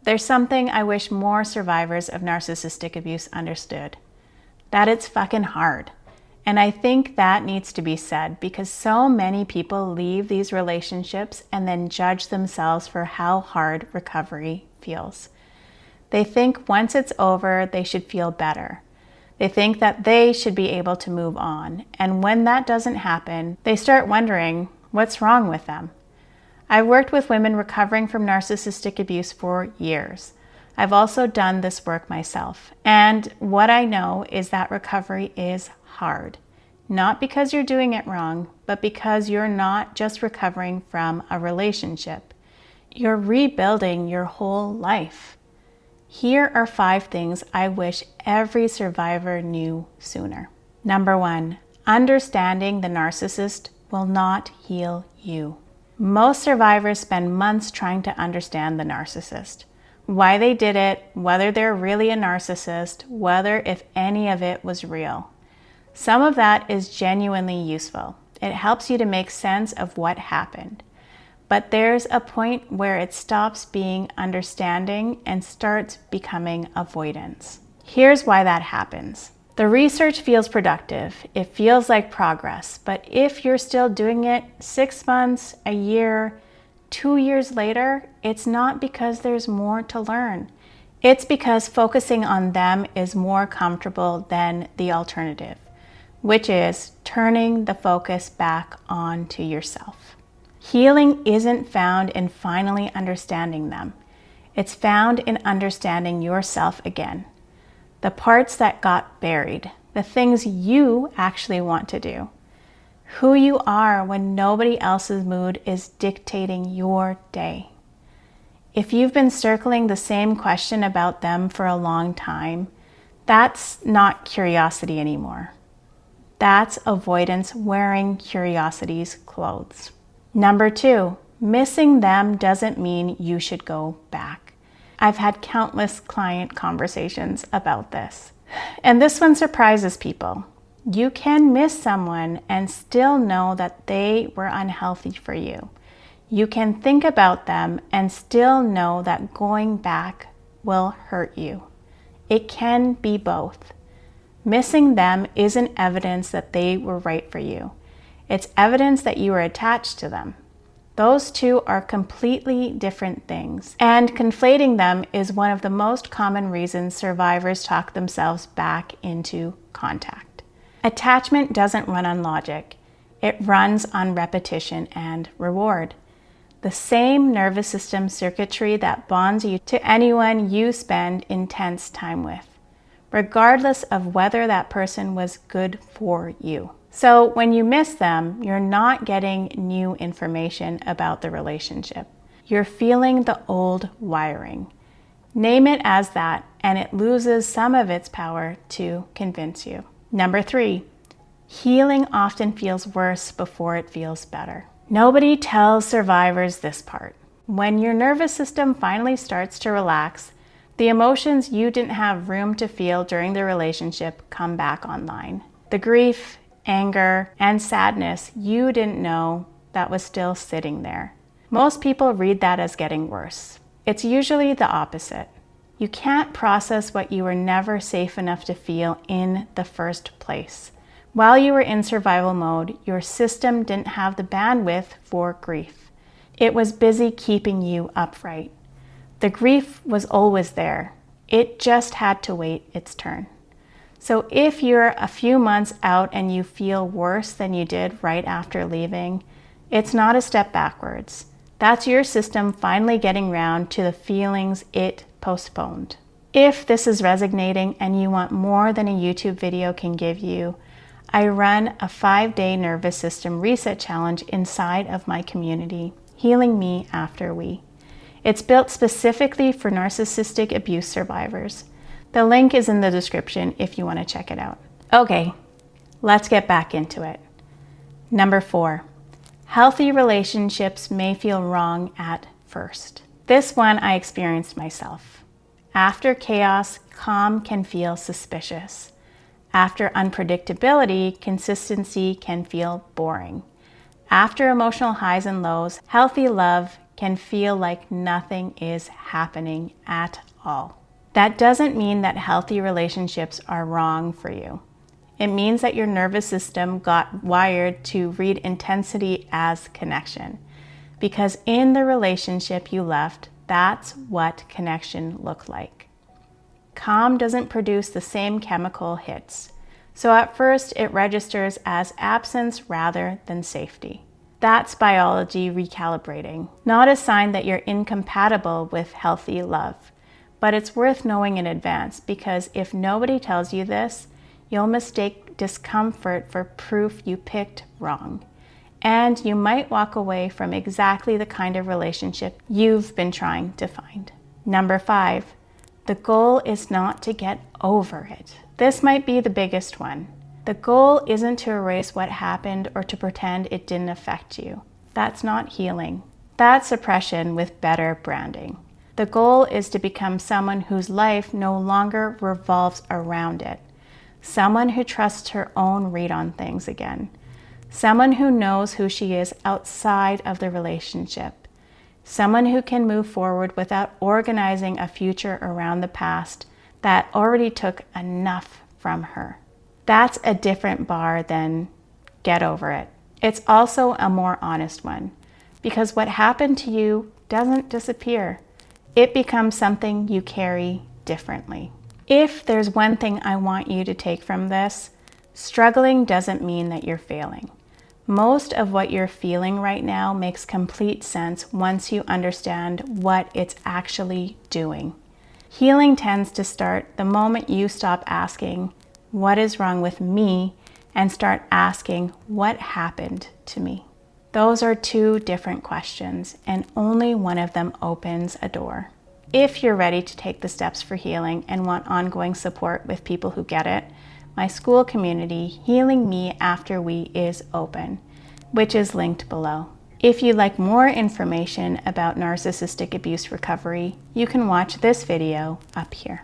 There's something I wish more survivors of narcissistic abuse understood. That it's fucking hard. And I think that needs to be said because so many people leave these relationships and then judge themselves for how hard recovery feels. They think once it's over, they should feel better. They think that they should be able to move on. And when that doesn't happen, they start wondering what's wrong with them. I've worked with women recovering from narcissistic abuse for years. I've also done this work myself. And what I know is that recovery is hard. Not because you're doing it wrong, but because you're not just recovering from a relationship. You're rebuilding your whole life. Here are 5 things I wish every survivor knew sooner. Number 1, understanding the narcissist will not heal you. Most survivors spend months trying to understand the narcissist. Why they did it, whether they're really a narcissist, whether if any of it was real. Some of that is genuinely useful. It helps you to make sense of what happened. But there's a point where it stops being understanding and starts becoming avoidance. Here's why that happens. The research feels productive. It feels like progress. But if you're still doing it 6 months, a year, 2 years later, it's not because there's more to learn. It's because focusing on them is more comfortable than the alternative, which is turning the focus back onto yourself. Healing isn't found in finally understanding them. It's found in understanding yourself again. The parts that got buried, the things you actually want to do. Who you are when nobody else's mood is dictating your day. If you've been circling the same question about them for a long time, that's not curiosity anymore. That's avoidance wearing curiosity's clothes. Number 2, missing them doesn't mean you should go back. I've had countless client conversations about this. And this one surprises people. You can miss someone and still know that they were unhealthy for you. You can think about them and still know that going back will hurt you. It can be both. Missing them isn't evidence that they were right for you. It's evidence that you were attached to them. Those two are completely different things, and conflating them is one of the most common reasons survivors talk themselves back into contact. Attachment doesn't run on logic. It runs on repetition and reward. The same nervous system circuitry that bonds you to anyone you spend intense time with, regardless of whether that person was good for you. So when you miss them, you're not getting new information about the relationship. You're feeling the old wiring. Name it as that, and it loses some of its power to convince you. Number 3, healing often feels worse before it feels better. Nobody tells survivors this part. When your nervous system finally starts to relax, the emotions you didn't have room to feel during the relationship come back online. The grief, anger, and sadness you didn't know that was still sitting there. Most people read that as getting worse. It's usually the opposite. You can't process what you were never safe enough to feel in the first place. While you were in survival mode, your system didn't have the bandwidth for grief. It was busy keeping you upright. The grief was always there. It just had to wait its turn. So if you're a few months out and you feel worse than you did right after leaving, it's not a step backwards. That's your system finally getting round to the feelings it postponed. If this is resonating and you want more than a YouTube video can give you, I run a 5-day nervous system reset challenge inside of my community, Healing Me After We. It's built specifically for narcissistic abuse survivors. The link is in the description if you want to check it out. Okay, let's get back into it. Number 4, healthy relationships may feel wrong at first. This one I experienced myself. After chaos, calm can feel suspicious. After unpredictability, consistency can feel boring. After emotional highs and lows, healthy love can feel like nothing is happening at all. That doesn't mean that healthy relationships are wrong for you. It means that your nervous system got wired to read intensity as connection. Because in the relationship you left, that's what connection looked like. Calm doesn't produce the same chemical hits. So at first it registers as absence rather than safety. That's biology recalibrating, not a sign that you're incompatible with healthy love. But it's worth knowing in advance, because if nobody tells you this, you'll mistake discomfort for proof you picked wrong. And you might walk away from exactly the kind of relationship you've been trying to find. Number 5, the goal is not to get over it. This might be the biggest one. The goal isn't to erase what happened or to pretend it didn't affect you. That's not healing. That's suppression with better branding. The goal is to become someone whose life no longer revolves around it. Someone who trusts her own read on things again. Someone who knows who she is outside of the relationship. Someone who can move forward without organizing a future around the past that already took enough from her. That's a different bar than get over it. It's also a more honest one, because what happened to you doesn't disappear. It becomes something you carry differently. If there's one thing I want you to take from this, struggling doesn't mean that you're failing. Most of what you're feeling right now makes complete sense once you understand what it's actually doing. Healing tends to start the moment you stop asking, what is wrong with me, and start asking, what happened to me? Those are two different questions, and only one of them opens a door. If you're ready to take the steps for healing and want ongoing support with people who get it, my school community, Healing Me After We, is open, which is linked below. If you'd like more information about narcissistic abuse recovery, you can watch this video up here.